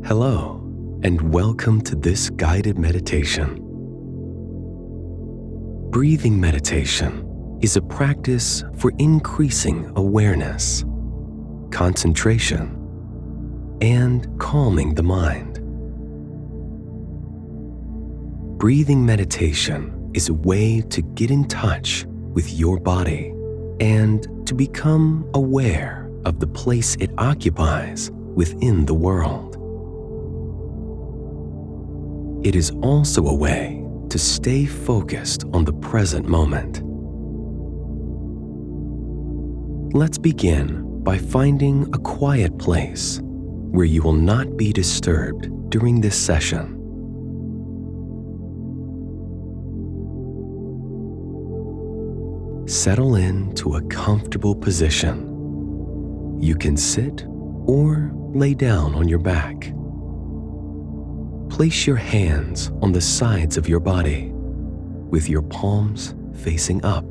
Hello, and welcome to this guided meditation. Breathing meditation is a practice for increasing awareness, concentration, and calming the mind. Breathing meditation is a way to get in touch with your body and to become aware of the place it occupies within the world. It is also a way to stay focused on the present moment. Let's begin by finding a quiet place where you will not be disturbed during this session. Settle into a comfortable position. You can sit or lay down on your back. Place your hands on the sides of your body, with your palms facing up.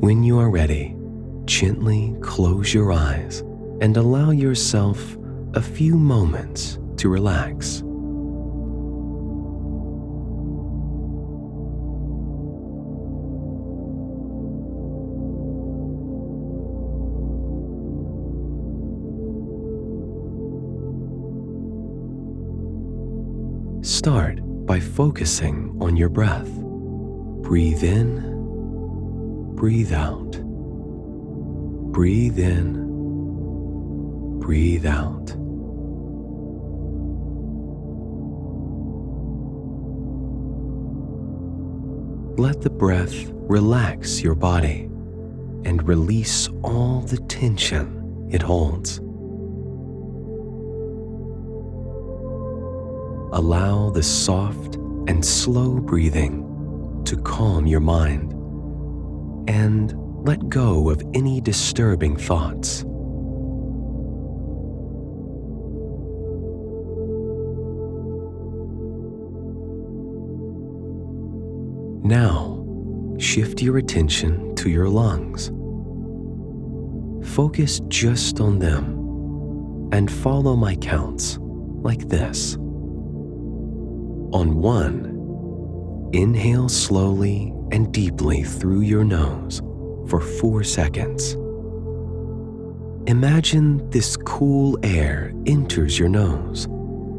When you are ready, gently close your eyes and allow yourself a few moments to relax. Start by focusing on your breath. Breathe in, breathe out. Breathe in, breathe out. Let the breath relax your body and release all the tension it holds. Allow the soft and slow breathing to calm your mind and let go of any disturbing thoughts. Now, shift your attention to your lungs. Focus just on them and follow my counts like this. On 1, inhale slowly and deeply through your nose for 4 seconds. Imagine this cool air enters your nose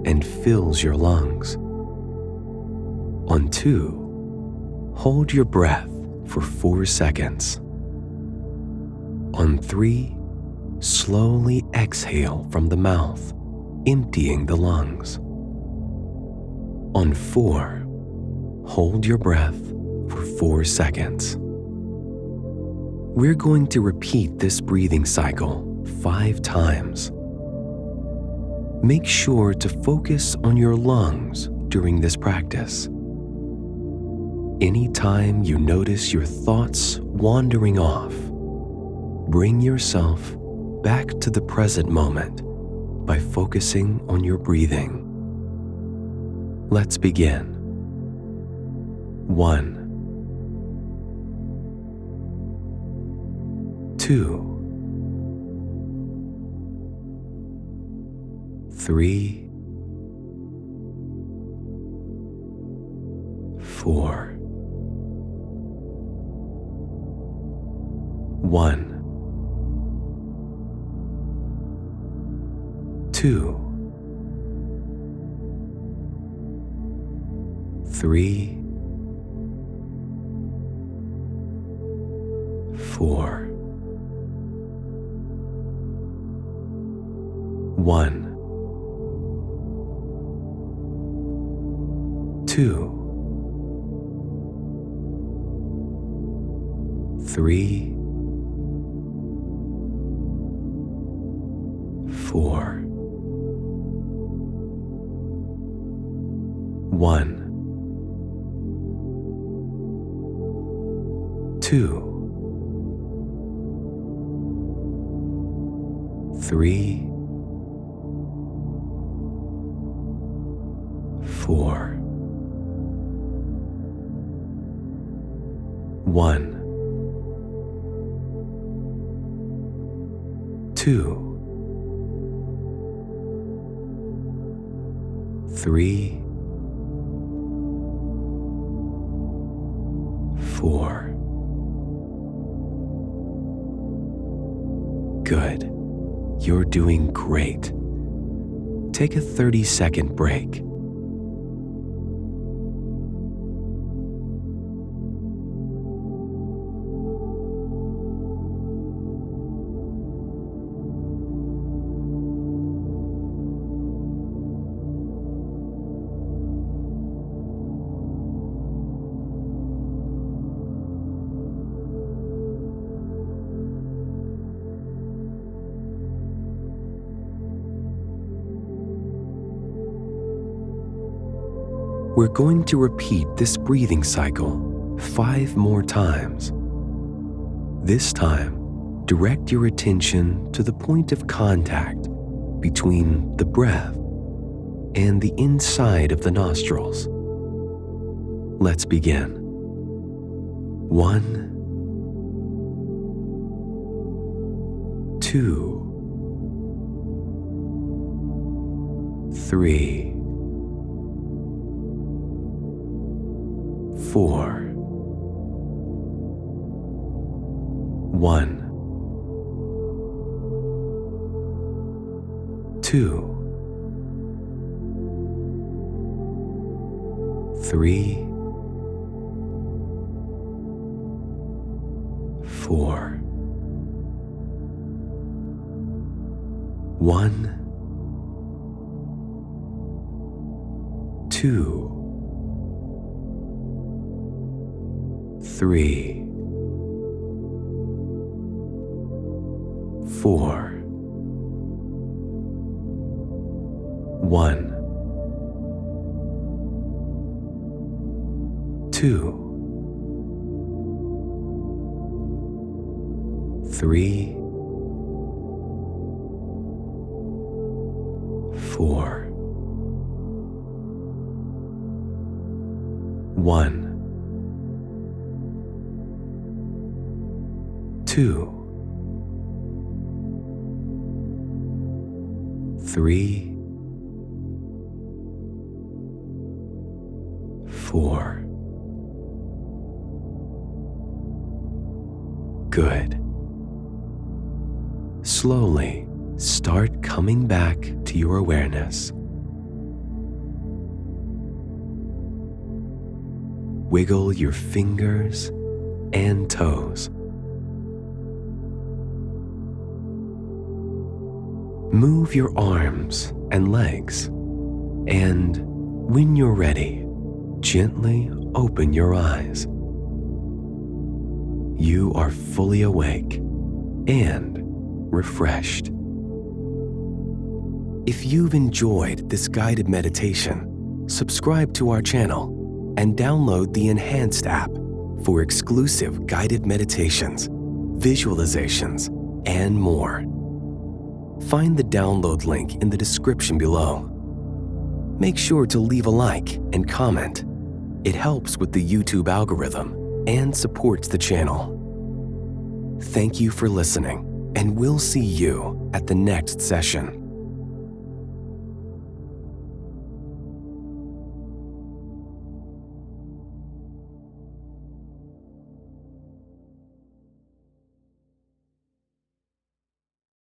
and fills your lungs. On 2, hold your breath for 4 seconds. On 3, slowly exhale from the mouth, emptying the lungs. On 4, hold your breath for 4 seconds. We're going to repeat this breathing cycle 5 times. Make sure to focus on your lungs during this practice. Anytime you notice your thoughts wandering off, bring yourself back to the present moment by focusing on your breathing. Let's begin. 1, 2, 3, 4. 1, 2, 3, 4. 1, 2, 3, 4. 1, 2, 3, 4. 1, 2, 3, 4. Good. You're doing great. Take a 30-second break. We're going to repeat this breathing cycle 5 more times. This time, direct your attention to the point of contact between the breath and the inside of the nostrils. Let's begin. 1, 2, 3, 4, 1, 2, 3, 4, 1, 2, 3, 4, 1, 2, 3, 4, 1, 2, 3, 4. Good. Slowly start coming back to your awareness. Wiggle your fingers and toes. Move your arms and legs, and when you're ready, gently open your eyes. You are fully awake and refreshed. If you've enjoyed this guided meditation, subscribe to our channel and download the Enhanced app for exclusive guided meditations, visualizations, and more. Find the download link in the description below. Make sure to leave a like and comment. It helps with the YouTube algorithm and supports the channel. Thank you for listening, and we'll see you at the next session.